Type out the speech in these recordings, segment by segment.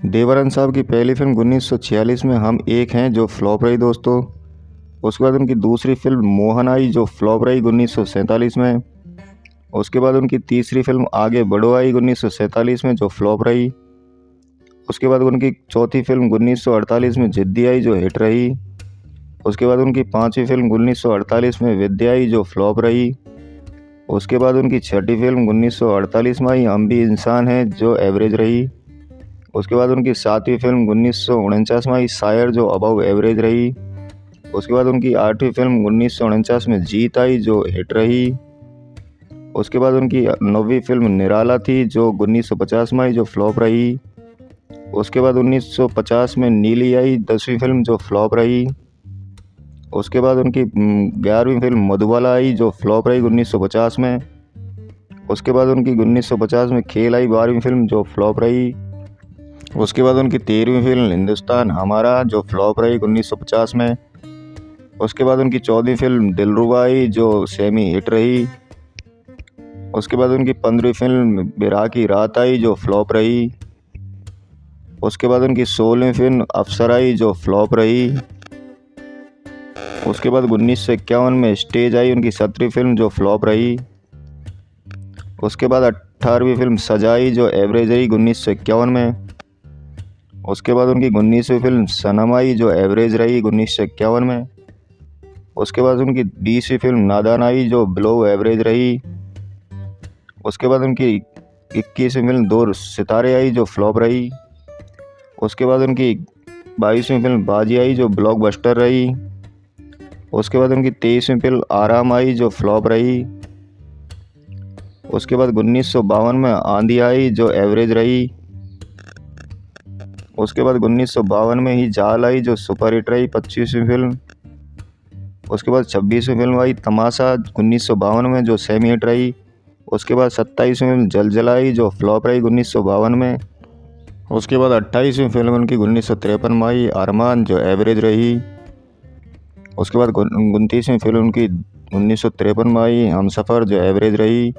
देवानंद साहब की पहली फिल्म 1946 में हम एक हैं जो फ्लॉप रही दोस्तों। उसके बाद उनकी दूसरी फिल्म मोहन आई जो फ्लॉप रही 1947 में। उसके बाद उनकी तीसरी फिल्म आगे बढ़ो आई 1947 में जो फ्लॉप रही। उसके बाद उनकी चौथी फिल्म 1948 में जिद्दी आई जो हिट रही। उसके बाद उनकी पांचवी फिल्म 1948 में विद्या आई जो फ्लॉप रही। उसके बाद उनकी छठी फिल्म 1948 में आई हम भी इंसान हैं जो एवरेज रही। उसके बाद उनकी सातवीं फिल्म 1949 में आई शायर जो अबव एवरेज रही। उसके बाद उनकी आठवीं फिल्म 1949 में जीत आई जो हिट रही। उसके बाद उनकी नौवीं फिल्म निराला थी जो 1950 में आई जो फ्लॉप रही। उसके बाद 1950 में नीली आई 10वीं फिल्म जो फ्लॉप रही। उसके बाद उनकी 11वीं फिल्म मधुबाला आई जो फ्लॉप रही 1950 में। उसके बाद उनकी 1950 में खेल आई 12वीं फिल्म जो फ्लॉप रही। उसके बाद उनकी 13वीं फिल्म हिंदुस्तान हमारा जो फ्लॉप रही 1950 में। उसके बाद उनकी 14वीं फिल्म दिलरुबा आई जो सेमी हिट रही। उसके बाद उनकी 15वीं फिल्म बिरहा की रात आई जो फ्लॉप रही। उसके बाद उनकी 16वीं फिल्म अफसर आई जो फ्लॉप रही। उसके बाद 1951 में स्टेज आई उनकी 17वीं फिल्म जो फ्लॉप रही। उसके बाद 18वीं फिल्म सजाई जो एवरेज रही 1951 में। उसके बाद उनकी 19वीं फिल्म सनम आई जो एवरेज रही 1951 में। उसके बाद उनकी 20वीं फिल्म नादान आई जो बिलो एवरेज रही। उसके बाद उनकी 21वीं फिल्म दो सितारे आई जो फ्लॉप रही। उसके बाद उनकी 22वीं फिल्म बाजी आई जो ब्लॉकबस्टर रही। उसके बाद उनकी 23वीं फिल्म आराम आई जो फ्लॉप रही। उसके बाद 1952 में आंधी आई जो एवरेज रही। उसके बाद 1952 में ही जाल आई जो सुपर हिट रही 25वीं फिल्म। उसके बाद 26वीं फिल्म आई तमाशा 1952 में जो सेमी हिट रही। उसके बाद 27वीं फिल्म जल आई जो फ्लॉप रही 1952 में। उसके बाद 28वीं फिल्म उनकी 1953 में आई अरमान जो एवरेज रही। उसके बाद 29वीं फिल्म उनकी 1953 में आई हमसफ़र जो एवरेज रही।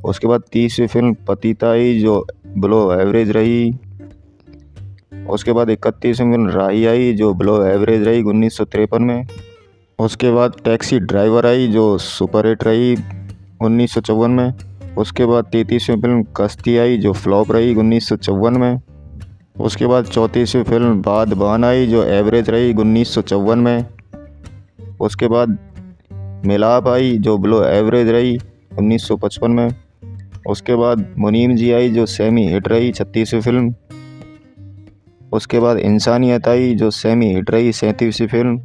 उसके बाद 30वीं फिल्म पतिता आई जो बिलो एवरेज रही। उसके बाद 31वीं फिल्म राही आई जो बिलो एवरेज रही 1953 में। उसके बाद टैक्सी ड्राइवर आई जो सुपर हिट रही 1954 में। उसके बाद 33वीं फिल्म कश्ती आई जो फ्लॉप रही 1954 में। उसके बाद 34वीं फिल्म बाद बान आई जो एवरेज रही 1954 में। उसके बाद मिलाप आई जो बिलो एवरेज रही 1955 में। उसके बाद मुनीम जी आई जो सेमी हिट रही 36वीं फिल्म। उसके बाद इंसानियत आई जो सेमी हिट रही 37वीं फिल्म।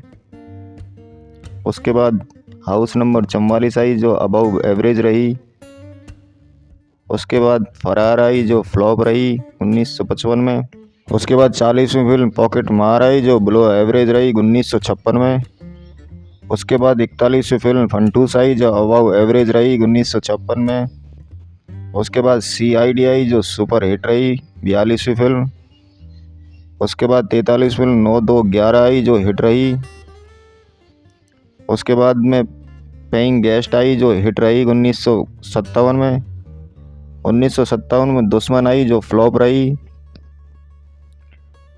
उसके बाद हाउस नंबर 44 आई जो अबव एवरेज रही। उसके बाद फरार आई जो फ्लॉप रही 1955 में। उसके बाद 40वीं फिल्म पॉकेट मार आई जो बिलो एवरेज रही 1956 में। उसके बाद 41वीं फिल्म फंटूस आई जो अबव एवरेज रही 1956 में। उसके बाद CID आई जो सुपर हिट रही 42वीं फिल्म। उसके बाद 43 फिल्म 9-2-11 आई जो हिट रही। उसके बाद में पेइंग गेस्ट आई जो हिट रही 1957 में। 1957 में दुश्मन आई जो फ्लॉप रही।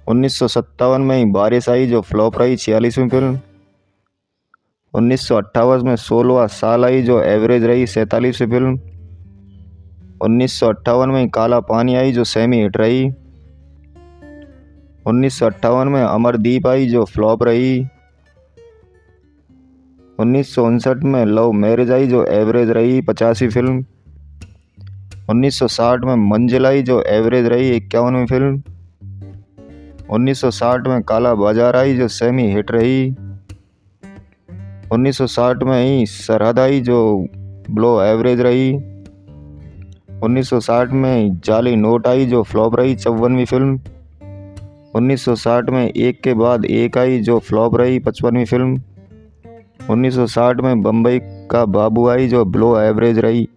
1957 में ही बारिश आई जो फ्लॉप रही 46वीं फिल्म। 1958 में 16वां साल आई जो एवरेज रही 47वीं फिल्म। 1958 में काला पानी आई जो सेमी हिट रही। 1958 में अमरदीप आई जो फ्लॉप रही। 1959 में लव मैरिज आई जो एवरेज रही 50वीं फिल्म। 1960 में मंजिल आई जो एवरेज रही 51वीं फिल्म। 1960 में काला बाजार आई जो सेमी हिट रही। 1960 में ही सरहद आई जो बिलो एवरेज रही। 1960 में जाली नोट आई जो फ्लॉप रही 54वीं फिल्म। 1960 में एक के बाद एक आई जो फ्लॉप रही 55वीं फिल्म। 1960 में बम्बई का बाबू आई जो बिलो एवरेज रही।